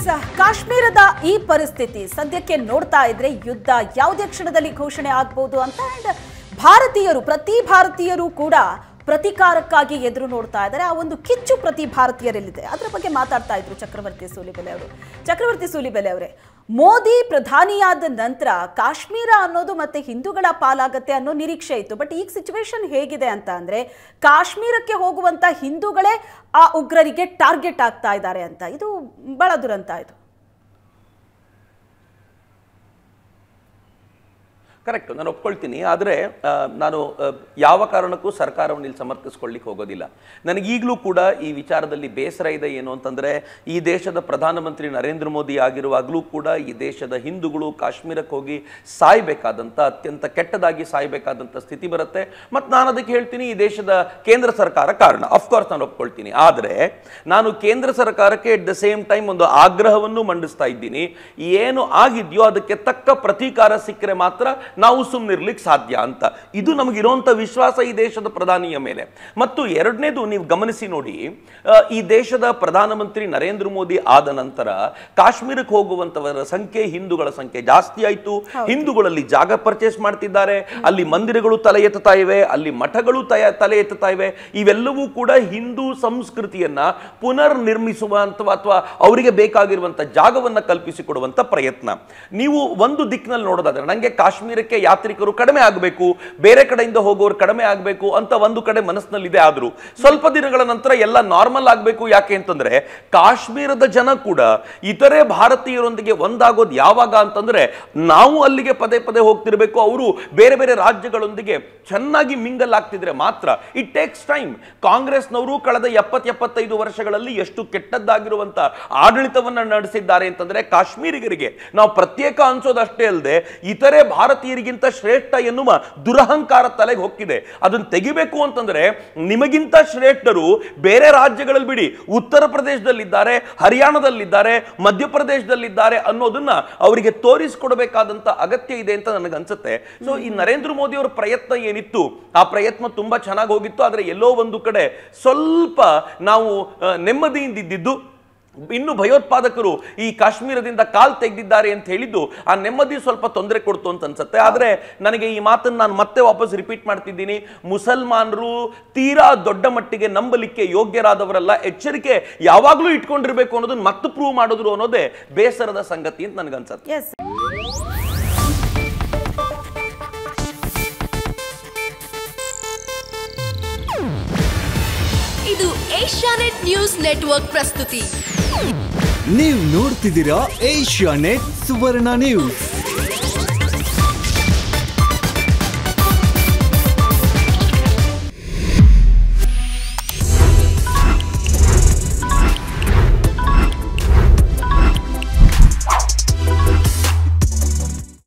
S ಕಾಶ್ಮೀರದ ಈ ಪರಿಸ್ಥಿತಿ ಸದ್ಯಕ್ಕೆ ನೋಡ್ತಾ ಇದ್ರೆ ಯುದ್ಧ ಯಾವುದೇ ಕ್ಷಣದಲ್ಲಿ ಘೋಷಣೆ ಆಗಬಹುದು ಅಂತ ಅಂಡ್ ಪ್ರತಿ ಭಾರತೀಯರು ಕೂಡ ಪ್ರತಿಕಾರಕ್ಕಾಗಿ ಎದುರು ನೋಡ್ತಾ ಇದ್ದಾರೆ. ಆ ಒಂದು ಕಿಚ್ಚು ಪ್ರತಿ ಭಾರತೀಯರಲ್ಲಿದೆ. ಅದರ ಬಗ್ಗೆ ಮಾತಾಡ್ತಾ ಇದ್ರು ಚಕ್ರವರ್ತಿ ಸೂಲಿಬೆಲೆ ಅವರೇ, ಮೋದಿ ಪ್ರಧಾನಿಯಾದ ನಂತರ ಕಾಶ್ಮೀರ ಅನ್ನೋದು ಮತ್ತೆ ಹಿಂದೂಗಳ ಪಾಲಾಗತ್ತೆ ಅನ್ನೋ ನಿರೀಕ್ಷೆ ಇತ್ತು. ಬಟ್ ಈಗ ಸಿಚುವೇಶನ್ ಹೇಗಿದೆ ಅಂತ ಅಂದ್ರೆ ಕಾಶ್ಮೀರಕ್ಕೆ ಹೋಗುವಂತ ಹಿಂದೂಗಳೇ ಆ ಉಗ್ರರಿಗೆ ಟಾರ್ಗೆಟ್ ಆಗ್ತಾ ಇದ್ದಾರೆ ಅಂತ. ಇದು ಬಹಳ ದುರಂತ. ಇದು ಕರೆಕ್ಟ್, ನಾನು ಒಪ್ಕೊಳ್ತೀನಿ. ಆದರೆ ನಾನು ಯಾವ ಕಾರಣಕ್ಕೂ ಸರ್ಕಾರವನ್ನು ಇಲ್ಲಿ ಸಮರ್ಥಿಸ್ಕೊಳ್ಳಿಕ್ಕೆ ಹೋಗೋದಿಲ್ಲ. ನನಗೀಗಲೂ ಕೂಡ ಈ ವಿಚಾರದಲ್ಲಿ ಬೇಸರ ಇದೆ. ಏನು ಅಂತಂದರೆ, ಈ ದೇಶದ ಪ್ರಧಾನಮಂತ್ರಿ ನರೇಂದ್ರ ಮೋದಿ ಆಗಿರುವಾಗಲೂ ಕೂಡ ಈ ದೇಶದ ಹಿಂದೂಗಳು ಕಾಶ್ಮೀರಕ್ಕೆ ಹೋಗಿ ಸಾಯಬೇಕಾದಂಥ, ಅತ್ಯಂತ ಕೆಟ್ಟದಾಗಿ ಸಾಯಬೇಕಾದಂಥ ಸ್ಥಿತಿ ಬರುತ್ತೆ. ಮತ್ತು ನಾನು ಅದಕ್ಕೆ ಹೇಳ್ತೀನಿ, ಈ ದೇಶದ ಕೇಂದ್ರ ಸರ್ಕಾರ ಕಾರಣ. ಅಫ್ಕೋರ್ಸ್ ನಾನು ಒಪ್ಕೊಳ್ತೀನಿ. ಆದರೆ ನಾನು ಕೇಂದ್ರ ಸರ್ಕಾರಕ್ಕೆ ಎಟ್ ದ ಸೇಮ್ ಟೈಮ್ ಒಂದು ಆಗ್ರಹವನ್ನು ಮಂಡಿಸ್ತಾ ಇದ್ದೀನಿ. ಏನು ಆಗಿದೆಯೋ ಅದಕ್ಕೆ ತಕ್ಕ ಪ್ರತೀಕಾರ ಸಿಕ್ಕರೆ ಮಾತ್ರ ನಾವು ಸುಮ್ಮನಿರ್ಲಿಕ್ಕೆ ಸಾಧ್ಯ ಅಂತ. ಇದು ನಮಗಿರುವಂಥ ವಿಶ್ವಾಸ ಈ ದೇಶದ ಪ್ರಧಾನಿಯ ಮೇಲೆ. ಮತ್ತು ಎರಡನೇದು, ನೀವು ಗಮನಿಸಿ ನೋಡಿ, ಈ ದೇಶದ ಪ್ರಧಾನಮಂತ್ರಿ ನರೇಂದ್ರ ಮೋದಿ ಆದ ನಂತರ ಕಾಶ್ಮೀರಕ್ಕೆ ಹೋಗುವಂತವರ ಸಂಖ್ಯೆ, ಹಿಂದೂಗಳ ಸಂಖ್ಯೆ ಜಾಸ್ತಿ ಆಯಿತು. ಹಿಂದೂಗಳಲ್ಲಿ ಜಾಗ ಪರ್ಚೇಸ್ ಮಾಡ್ತಿದ್ದಾರೆ, ಅಲ್ಲಿ ಮಂದಿರಗಳು ತಲೆ ಎತ್ತುತ್ತಾ ಇವೆ, ಅಲ್ಲಿ ಮಠಗಳು ತಲೆ ಎತ್ತುತ್ತಾ ಇವೆ. ಇವೆಲ್ಲವೂ ಕೂಡ ಹಿಂದೂ ಸಂಸ್ಕೃತಿಯನ್ನ ಪುನರ್ ನಿರ್ಮಿಸುವಂತ ಅಥವಾ ಅವರಿಗೆ ಬೇಕಾಗಿರುವಂತ ಜಾಗವನ್ನ ಕಲ್ಪಿಸಿಕೊಡುವಂತ ಪ್ರಯತ್ನ. ನೀವು ಒಂದು ದಿಕ್ಕಿನಲ್ಲಿ ನೋಡೋದಾದ್ರೆ, ನನಗೆ ಕಾಶ್ಮೀರಕ್ಕೆ ಯಾತ್ರಿಕರು ಕಡಿಮೆ ಆಗಬೇಕು, ಬೇರೆ ಕಡೆಯಿಂದ ಹೋಗೋರು ಕಡಿಮೆ ಆಗಬೇಕು ಅಂತ ಒಂದು ಕಡೆ ಮನಸ್ಸಿನಲ್ಲಿದೆ. ಆದರೂ ಸ್ವಲ್ಪ ದಿನಗಳ ನಂತರ ಎಲ್ಲ ನಾರ್ಮಲ್ ಆಗಬೇಕು. ಯಾಕೆ ಅಂತಂದ್ರೆ, ಕಾಶ್ಮೀರದ ಜನ ಕೂಡ ಇತರೆ ಭಾರತೀಯರೊಂದಿಗೆ ಒಂದಾಗೋದು ಯಾವಾಗ ಅಂತಂದ್ರೆ, ನಾವು ಅಲ್ಲಿಗೆ ಪದೇ ಪದೇ ಹೋಗ್ತಿರ್ಬೇಕು, ಅವರು ಬೇರೆ ಬೇರೆ ರಾಜ್ಯಗಳೊಂದಿಗೆ ಚೆನ್ನಾಗಿ ಮಿಂಗಲ್ ಆಗ್ತಿದ್ರೆ ಮಾತ್ರ. It takes time. ಕಾಂಗ್ರೆಸ್ನವರು ಕಳೆದ 70-75 ವರ್ಷಗಳಲ್ಲಿ ಎಷ್ಟು ಕೆಟ್ಟದ್ದಾಗಿರುವಂತ ಆಡಳಿತವನ್ನ ನಡೆಸಿದ್ದಾರೆ ಅಂತಂದ್ರೆ, ಕಾಶ್ಮೀರಿಗರಿಗೆ ನಾವು ಪ್ರತ್ಯೇಕ ಅನ್ಸೋದಷ್ಟೇ ಅಲ್ಲದೆ ಇತರೆ ಭಾರತೀಯರಿಗಿಂತ ಶ್ರೇಷ್ಠ ಎನ್ನುವ ದುರಹಂಕಾರ ತಲೆಗೆ ಹೋಗಿದೆ. ಅದನ್ನು ತೆಗಿಬೇಕು ಅಂತಂದ್ರೆ, ನಿಮಗಿಂತ ಶ್ರೇಷ್ಠರು ಬೇರೆ ರಾಜ್ಯಗಳಲ್ಲಿ ಬಿಡಿ, ಉತ್ತರ ಪ್ರದೇಶದಲ್ಲಿದ್ದಾರೆ, ಹರಿಯಾಣದಲ್ಲಿದ್ದಾರೆ, ಮಧ್ಯಪ್ರದೇಶದಲ್ಲಿದ್ದಾರೆ ಅನ್ನೋದನ್ನ ಅವರಿಗೆ ತೋರಿಸಿಕೊಡಬೇಕಾದಂತ ಅಗತ್ಯ ಇದೆ ಅಂತ ನನಗನ್ಸುತ್ತೆ. ಸೊ ಈ ನರೇಂದ್ರ ಮೋದಿ ಅವರ ಪ್ರಯತ್ನ ಏನಿತ್ತು, ಆ ಪ್ರಯತ್ನ ತುಂಬಾ ಚೆನ್ನಾಗಿ ಹೋಗಿತ್ತು. ಆದರೆ ಎಲ್ಲೋ ಒಂದು ಕಡೆ ಸ್ವಲ್ಪ ನಾವು ನೆಮ್ಮದಿಯಿಂದ ಇದ್ದಿದ್ದು, ಇನ್ನು ಭಯೋತ್ಪಾದಕರು ಈ ಕಾಶ್ಮೀರದಿಂದ ಕಾಲ್ ತೆಗೆದಿದ್ದಾರೆ ಅಂತ ಹೇಳಿದ್ದು ಆ ನೆಮ್ಮದಿ ಸ್ವಲ್ಪ ತೊಂದರೆ ಕೊಡ್ತು ಅಂತ ಅನ್ಸುತ್ತೆ. ಆದ್ರೆ ನನಗೆ ಈ ಮಾತನ್ನು ನಾನು ಮತ್ತೆ ವಾಪಸ್ ರಿಪೀಟ್ ಮಾಡ್ತಿದ್ದೀನಿ, ಮುಸಲ್ಮಾನರು ತೀರಾ ದೊಡ್ಡ ಮಟ್ಟಿಗೆ ನಂಬಲಿಕ್ಕೆ ಯೋಗ್ಯರಾದವರಲ್ಲ. ಎಚ್ಚರಿಕೆ ಯಾವಾಗಲೂ ಇಟ್ಕೊಂಡಿರ್ಬೇಕು ಅನ್ನೋದನ್ನ ಮತ್ತೆ ಪ್ರೂವ್ ಮಾಡಿದ್ರು ಅನ್ನೋದೇ ಬೇಸರದ ಸಂಗತಿ ಅಂತ ನನಗನ್ಸುತ್ತೆ. ಇದು ಏಷ್ಯಾನೆಟ್ ನ್ಯೂಸ್ ನೆಟ್ವರ್ಕ್ ಪ್ರಸ್ತುತಿ. ನೀವು ನೋಡ್ತಿದ್ದೀರಾ ಏಷ್ಯಾನೆಟ್ ಸುವರ್ಣ ನ್ಯೂಸ್.